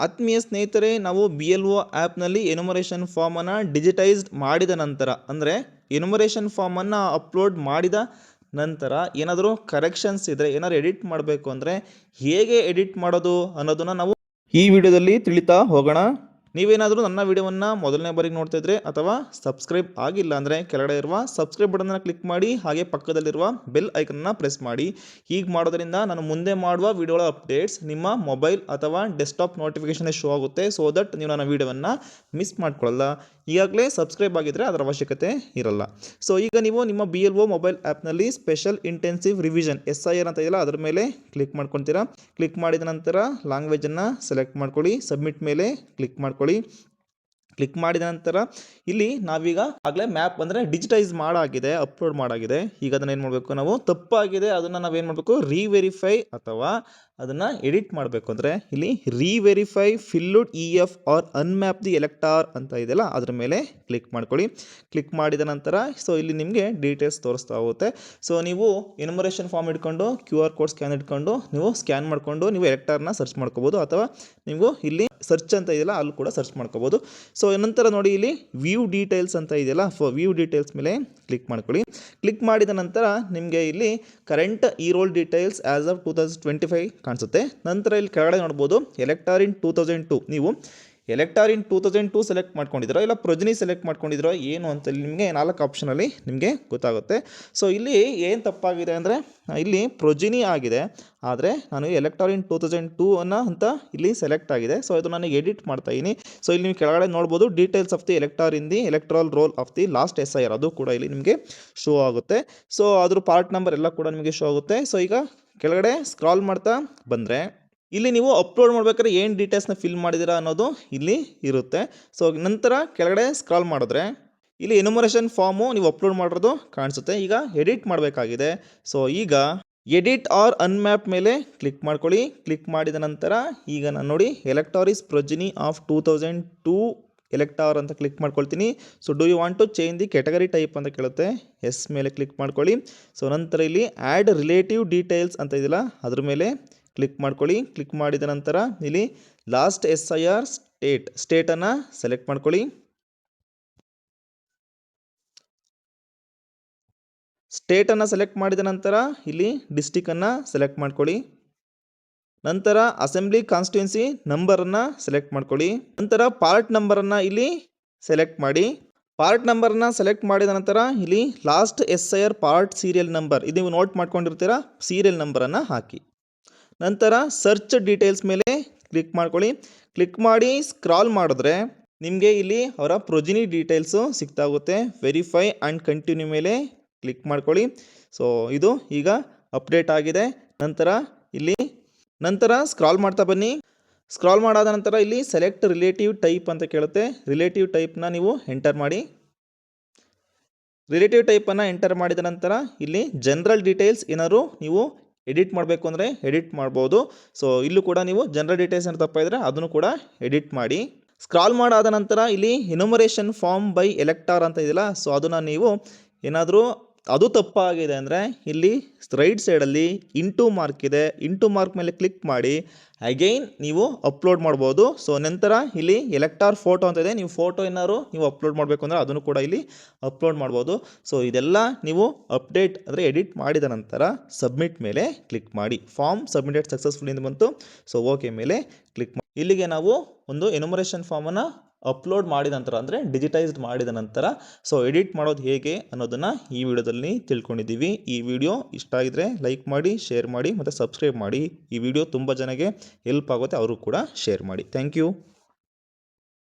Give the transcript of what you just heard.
ಆತ್ಮೀಯ ಸ್ನೇಹಿತರೆ, ನಾವು BLO ಆ್ಯಪ್ನಲ್ಲಿ ಎನುಮರೇಷನ್ ಫಾರ್ಮನ್ನು ಡಿಜಿಟೈಸ್ಡ್ ಮಾಡಿದ ನಂತರ, ಅಂದರೆ ಎನುಮರೇಷನ್ ಫಾರ್ಮನ್ನು ಅಪ್ಲೋಡ್ ಮಾಡಿದ ನಂತರ ಏನಾದರೂ ಕರೆಕ್ಷನ್ಸ್ ಇದ್ದರೆ, ಏನಾದ್ರು ಎಡಿಟ್ ಮಾಡಬೇಕು ಅಂದರೆ ಹೇಗೆ ಎಡಿಟ್ ಮಾಡೋದು ಅನ್ನೋದನ್ನು ನಾವು ಈ ವಿಡಿಯೋದಲ್ಲಿ ತಿಳಿತಾ ಹೋಗೋಣ. ನೀವೇನಾದರೂ ನನ್ನ ವಿಡಿಯೋವನ್ನು ಮೊದಲನೇ ಬಾರಿಗೆ ನೋಡ್ತಾ ಇದ್ರೆ ಅಥವಾ ಸಬ್ಸ್ಕ್ರೈಬ್ ಆಗಿಲ್ಲ ಅಂದರೆ ಕೆಳಗಡೆ ಇರುವ ಸಬ್ಸ್ಕ್ರೈಬ್ ಬಟನ್ನ ಕ್ಲಿಕ್ ಮಾಡಿ, ಹಾಗೆ ಪಕ್ಕದಲ್ಲಿರುವ ಬೆಲ್ ಐಕನ್ನ ಪ್ರೆಸ್ ಮಾಡಿ. ಹೀಗೆ ಮಾಡೋದ್ರಿಂದ ನಾನು ಮುಂದೆ ಮಾಡುವ ವಿಡಿಯೋಗಳ ಅಪ್ಡೇಟ್ಸ್ ನಿಮ್ಮ ಮೊಬೈಲ್ ಅಥವಾ ಡೆಸ್ಕ್ಟಾಪ್ ನೋಟಿಫಿಕೇಶನ್ ಶೋ ಆಗುತ್ತೆ. ಸೊ ದಟ್ ನೀವು ನನ್ನ ವಿಡಿಯೋವನ್ನು ಮಿಸ್ ಮಾಡ್ಕೊಳ್ಳಲ್ಲ. ಈಗಾಗಲೇ ಸಬ್ಸ್ಕ್ರೈಬ್ ಆಗಿದ್ದರೆ ಅದರ ಅವಶ್ಯಕತೆ ಇರಲ್ಲ. ಸೊ ಈಗ ನೀವು ನಿಮ್ಮ BLO ಮೊಬೈಲ್ ಆ್ಯಪ್ನಲ್ಲಿ ಸ್ಪೆಷಲ್ ಇಂಟೆನ್ಸಿವ್ ರಿವಿಷನ್ SIR ಅಂತ ಇದೆಯಲ್ಲ, ಅದರ ಮೇಲೆ ಕ್ಲಿಕ್ ಮಾಡ್ಕೊತೀರಾ. ಕ್ಲಿಕ್ ಮಾಡಿದ ನಂತರ ಲ್ಯಾಂಗ್ವೇಜನ್ನು ಸೆಲೆಕ್ಟ್ ಮಾಡ್ಕೊಳ್ಳಿ. ಸಬ್ಮಿಟ್ ಮೇಲೆ ಕ್ಲಿಕ್ ಮಾಡ್ಕೊಳ್ಳಿ. ಕ್ಲಿಕ್ ಮಾಡಿದ ನಂತರ ಇಲ್ಲಿ ನಾವೀಗ ಆಗಲೇ ಮ್ಯಾಪ್ ಅಂದರೆ ಡಿಜಿಟೈಸ್ ಮಾಡಾಗಿದೆ, ಅಪ್ಲೋಡ್ ಮಾಡಾಗಿದೆ. ಈಗ ಅದನ್ನು ಏನು ಮಾಡಬೇಕು, ನಾವು ತಪ್ಪಾಗಿದೆ ಅದನ್ನು ನಾವೇನು ಮಾಡಬೇಕು, ರೀವೆರಿಫೈ ಅಥವಾ ಅದನ್ನು ಎಡಿಟ್ ಮಾಡಬೇಕು ಅಂದರೆ ಇಲ್ಲಿ ರೀವೆರಿಫೈ ಫಿಲ್ಲುಡ್ EF ಆರ್ ಅನ್ಮ್ಯಾಪ್ ದಿ ಎಲೆಕ್ಟಾರ್ ಅಂತ ಇದೆಯಲ್ಲ, ಅದರ ಮೇಲೆ ಕ್ಲಿಕ್ ಮಾಡ್ಕೊಳ್ಳಿ. ಕ್ಲಿಕ್ ಮಾಡಿದ ನಂತರ ಸೊ ಇಲ್ಲಿ ನಿಮಗೆ ಡೀಟೇಲ್ಸ್ ತೋರಿಸ್ತಾ ಹೋಗುತ್ತೆ. ಸೊ ನೀವು ಎನುಮರೇಷನ್ ಫಾರ್ಮ್ ಇಟ್ಕೊಂಡು QR ಕೋಡ್ ಸ್ಕ್ಯಾನ್ ಇಟ್ಕೊಂಡು ನೀವು ಸ್ಕ್ಯಾನ್ ಮಾಡಿಕೊಂಡು ನೀವು ಎಲೆಕ್ಟಾರ್ನ ಸರ್ಚ್ ಮಾಡ್ಕೋಬೋದು, ಅಥವಾ ನೀವು ಇಲ್ಲಿ ಸರ್ಚ್ ಅಂತ ಇದೆಯಲ್ಲ ಅಲ್ಲಿ ಕೂಡ ಸರ್ಚ್ ಮಾಡ್ಕೋಬೋದು. ಸೊ ನಂತರ ನೋಡಿ ಇಲ್ಲಿ ವ್ಯೂ ಡೀಟೇಲ್ಸ್ ಅಂತ ಇದೆಯಲ್ಲ, ವ್ಯೂ ಡೀಟೇಲ್ಸ್ ಮೇಲೆ ಕ್ಲಿಕ್ ಮಾಡ್ಕೊಳ್ಳಿ. ಕ್ಲಿಕ್ ಮಾಡಿದ ನಂತರ ನಿಮಗೆ ಇಲ್ಲಿ current role details as of 2025 ಕಾಣಿಸುತ್ತೆ. ನಂತರ ಇಲ್ಲಿ ಕೆಳಗಡೆ ನೋಡ್ಬೋದು ಎಲೆಕ್ಟಾರ್ ಇನ್ 2002. ನೀವು ಎಲೆಕ್ಟಾರ್ ಇನ್ 2002 ಸೆಲೆಕ್ಟ್ ಮಾಡ್ಕೊಂಡಿದ್ದೀರೋ ಇಲ್ಲ ಪ್ರೊಜನಿ ಸೆಲೆಕ್ಟ್ ಮಾಡ್ಕೊಂಡಿದ್ದೀರೋ ಏನು ಅಂತ ನಿಮಗೆ 4 ಆಪ್ಷನಲ್ಲಿ ನಿಮಗೆ ಗೊತ್ತಾಗುತ್ತೆ. ಸೊ ಇಲ್ಲಿ ಏನು ತಪ್ಪಾಗಿದೆ ಅಂದರೆ ಇಲ್ಲಿ ಪ್ರೊಜನಿ ಆಗಿದೆ, ಆದರೆ ನಾನು ಎಲೆಕ್ಟಾರ್ ಇನ್ 2002 ಅಂತ ಇಲ್ಲಿ ಸೆಲೆಕ್ಟ್ ಆಗಿದೆ. ಸೊ ಇದು ನನಗೆ ಎಡಿಟ್ ಮಾಡ್ತಾ ಇದ್ದೀನಿ. ಸೊ ಇಲ್ಲಿ ನೀವು ಕೆಳಗಡೆ ನೋಡ್ಬೋದು details of the elector in the electoral roll of the last SIR, ಅದು ಕೂಡ ಇಲ್ಲಿ ನಿಮಗೆ ಶೋ ಆಗುತ್ತೆ. ಸೊ ಅದ್ರ ಪಾರ್ಟ್ ನಂಬರ್ ಎಲ್ಲ ಕೂಡ ನಿಮಗೆ ಶೋ ಆಗುತ್ತೆ. ಸೊ ಈಗ ಕೆಳಗಡೆ ಸ್ಕ್ರಾಲ್ ಮಾಡ್ತಾ ಬಂದರೆ ಇಲ್ಲಿ ನೀವು ಅಪ್ಲೋಡ್ ಮಾಡ್ಬೇಕಾದ್ರೆ ಏನು ಡೀಟೇಲ್ಸ್ನ ಫಿಲ್ ಮಾಡಿದ್ದೀರಾ ಅನ್ನೋದು ಇಲ್ಲಿ ಇರುತ್ತೆ. ಸೊ ನಂತರ ಕೆಳಗಡೆ ಸ್ಕ್ರಾಲ್ ಮಾಡಿದ್ರೆ ಇಲ್ಲಿ ಎನುಮರೇಷನ್ ಫಾರ್ಮು ನೀವು ಅಪ್ಲೋಡ್ ಮಾಡಿರೋದು ಕಾಣಿಸುತ್ತೆ. ಈಗ ಎಡಿಟ್ ಮಾಡಬೇಕಾಗಿದೆ. ಸೊ ಈಗ ಎಡಿಟ್ ಆರ್ ಅನ್ಮ್ಯಾಪ್ ಮೇಲೆ ಕ್ಲಿಕ್ ಮಾಡ್ಕೊಳ್ಳಿ. ಕ್ಲಿಕ್ ಮಾಡಿದ ನಂತರ ಈಗ ನಾನು ನೋಡಿ ಎಲೆಕ್ಟಾರ್ ಇಸ್ ಪ್ರೊಜನಿ ಆಫ್ 2002 ಎಲೆಕ್ಟಾರ್ ಅಂತ ಕ್ಲಿಕ್ ಮಾಡ್ಕೊಳ್ತೀನಿ. So do you want to change the category type ಅಂತ ಕೇಳುತ್ತೆ. ಎಸ್ ಮೇಲೆ ಕ್ಲಿಕ್ ಮಾಡ್ಕೊಳ್ಳಿ. ಸೊ ನಂತರ ಇಲ್ಲಿ ಆ್ಯಡ್ ರಿಲೇಟಿವ್ ಡೀಟೇಲ್ಸ್ ಅಂತ ಇದೆಯಲ್ಲ, ಅದ್ರ ಮೇಲೆ ಕ್ಲಿಕ್ ಮಾಡ್ಕೊಳ್ಳಿ. ಕ್ಲಿಕ್ ಮಾಡಿದ ನಂತರ ಇಲ್ಲಿ ಲಾಸ್ಟ್ SIR ಸ್ಟೇಟನ್ನು ಸೆಲೆಕ್ಟ್ ಮಾಡ್ಕೊಳ್ಳಿ. ಸ್ಟೇಟನ್ನು ಸೆಲೆಕ್ಟ್ ಮಾಡಿದ ನಂತರ ಇಲ್ಲಿ ಡಿಸ್ಟಿಕನ್ನು ಸೆಲೆಕ್ಟ್ ಮಾಡ್ಕೊಳ್ಳಿ. ನಂತರ ಅಸೆಂಬ್ಲಿ ಕಾನ್ಸ್ಟಿಟ್ಯೂನ್ಸಿ ನಂಬರನ್ನು ಸೆಲೆಕ್ಟ್ ಮಾಡ್ಕೊಳ್ಳಿ. ನಂತರ ಪಾರ್ಟ್ ನಂಬರನ್ನು ಇಲ್ಲಿ ಸೆಲೆಕ್ಟ್ ಮಾಡಿ. ಪಾರ್ಟ್ ನಂಬರನ್ನು ಸೆಲೆಕ್ಟ್ ಮಾಡಿದ ನಂತರ ಇಲ್ಲಿ last SIR part serial number, ಇದು ನೀವು ನೋಟ್ ಮಾಡ್ಕೊಂಡಿರ್ತೀರ, ಸೀರಿಯಲ್ ನಂಬರನ್ನು ಹಾಕಿ. ನಂತರ ಸರ್ಚ್ ಡೀಟೇಲ್ಸ್ ಮೇಲೆ ಕ್ಲಿಕ್ ಮಾಡ್ಕೊಳ್ಳಿ. ಕ್ಲಿಕ್ ಮಾಡಿ ಸ್ಕ್ರಾಲ್ ಮಾಡಿದ್ರೆ ನಿಮಗೆ ಇಲ್ಲಿ ಅವರ ಪ್ರೊಜನಿ ಡೀಟೇಲ್ಸು ಸಿಗ್ತಾಗುತ್ತೆ. ವೆರಿಫೈ ಆ್ಯಂಡ್ ಕಂಟಿನ್ಯೂ ಮೇಲೆ ಕ್ಲಿಕ್ ಮಾಡ್ಕೊಳ್ಳಿ. ಸೊ ಇದು ಈಗ ಅಪ್ಡೇಟ್ ಆಗಿದೆ. ನಂತರ ಸ್ಕ್ರಾಲ್ ಮಾಡ್ತಾ ಬನ್ನಿ. ಸ್ಕ್ರಾಲ್ ಮಾಡಾದ ನಂತರ ಇಲ್ಲಿ ಸೆಲೆಕ್ಟ್ ರಿಲೇಟಿವ್ ಟೈಪ್ ಅಂತ ಕೇಳುತ್ತೆ. ರಿಲೇಟಿವ್ ಟೈಪ್ನ ನೀವು ಎಂಟರ್ ಮಾಡಿ. ರಿಲೇಟಿವ್ ಟೈಪನ್ನು ಎಂಟರ್ ಮಾಡಿದ ನಂತರ ಇಲ್ಲಿ ಜನರಲ್ ಡೀಟೇಲ್ಸ್ ಏನಾದ್ರು ನೀವು ಎಡಿಟ್ ಮಾಡಬೇಕು ಅಂದರೆ ಎಡಿಟ್ ಮಾಡ್ಬೋದು. ಸೊ ಇಲ್ಲೂ ಕೂಡ ನೀವು ಜನರಲ್ ಡೀಟೇಲ್ಸ್ ಏನು ತಪ್ಪಿದ್ರೆ ಅದನ್ನು ಕೂಡ ಎಡಿಟ್ ಮಾಡಿ. ಸ್ಕ್ರಾಲ್ ಮಾಡಾದ ನಂತರ ಇಲ್ಲಿ ಎನುಮರೇಷನ್ ಫಾರ್ಮ್ ಬೈ ಎಲೆಕ್ಟಾರ್ ಅಂತ ಇದೆಯಲ್ಲ, ಸೊ ಅದನ್ನು ನೀವು ಏನಾದರೂ ಅದು ತಪ್ಪಾಗಿದೆ ಅಂದರೆ ಇಲ್ಲಿ ರೈಟ್ ಸೈಡಲ್ಲಿ ಇಂಟು ಮಾರ್ಕ್ ಇದೆ, ಇಂಟು ಮಾರ್ಕ್ ಮೇಲೆ ಕ್ಲಿಕ್ ಮಾಡಿ ಅಗೈನ್ ನೀವು ಅಪ್ಲೋಡ್ ಮಾಡ್ಬೋದು. ಸೊ ನಂತರ ಇಲ್ಲಿ ಎಲೆಕ್ಟಾರ್ ಫೋಟೋ ಅಂತ ಇದೆ, ನೀವು ಫೋಟೋ ಏನಾದ್ರು ನೀವು ಅಪ್ಲೋಡ್ ಮಾಡಬೇಕು ಅಂದರೆ ಅದನ್ನು ಕೂಡ ಇಲ್ಲಿ ಅಪ್ಲೋಡ್ ಮಾಡ್ಬೋದು. ಸೊ ಇದೆಲ್ಲ ನೀವು ಅಪ್ಡೇಟ್ ಅಂದರೆ ಎಡಿಟ್ ಮಾಡಿದ ನಂತರ ಸಬ್ಮಿಟ್ ಮೇಲೆ ಕ್ಲಿಕ್ ಮಾಡಿ. ಫಾರ್ಮ್ ಸಬ್ಮಿಟೆಡ್ ಸಕ್ಸಸ್ಫುಲ್ ಎಂದು ಬಂತು. ಸೊ ಓಕೆ ಮೇಲೆ ಕ್ಲಿಕ್ ಮಾಡಿ. ಇಲ್ಲಿಗೆ ನಾವು ಒಂದು ಎನುಮರೇಷನ್ ಫಾರ್ಮನ್ನು ಅಪ್ಲೋಡ್ ಮಾಡಿದ ನಂತರ ಅಂದರೆ ಡಿಜಿಟೈಸ್ಡ್ ಮಾಡಿದ ನಂತರ ಸೊ ಎಡಿಟ್ ಮಾಡೋದು ಹೇಗೆ ಅನ್ನೋದನ್ನು ಈ ವಿಡಿಯೋದಲ್ಲಿ ತಿಳ್ಕೊಂಡಿದ್ದೀವಿ. ಈ ವಿಡಿಯೋ ಇಷ್ಟ ಆಗಿದ್ರೆ ಲೈಕ್ ಮಾಡಿ, ಶೇರ್ ಮಾಡಿ ಮತ್ತು ಸಬ್ಸ್ಕ್ರೈಬ್ ಮಾಡಿ. ಈ ವಿಡಿಯೋ ತುಂಬ ಜನಕ್ಕೆ ಹೆಲ್ಪ್ ಆಗುತ್ತೆ, ಅವರು ಕೂಡ ಶೇರ್ ಮಾಡಿ. Thank you.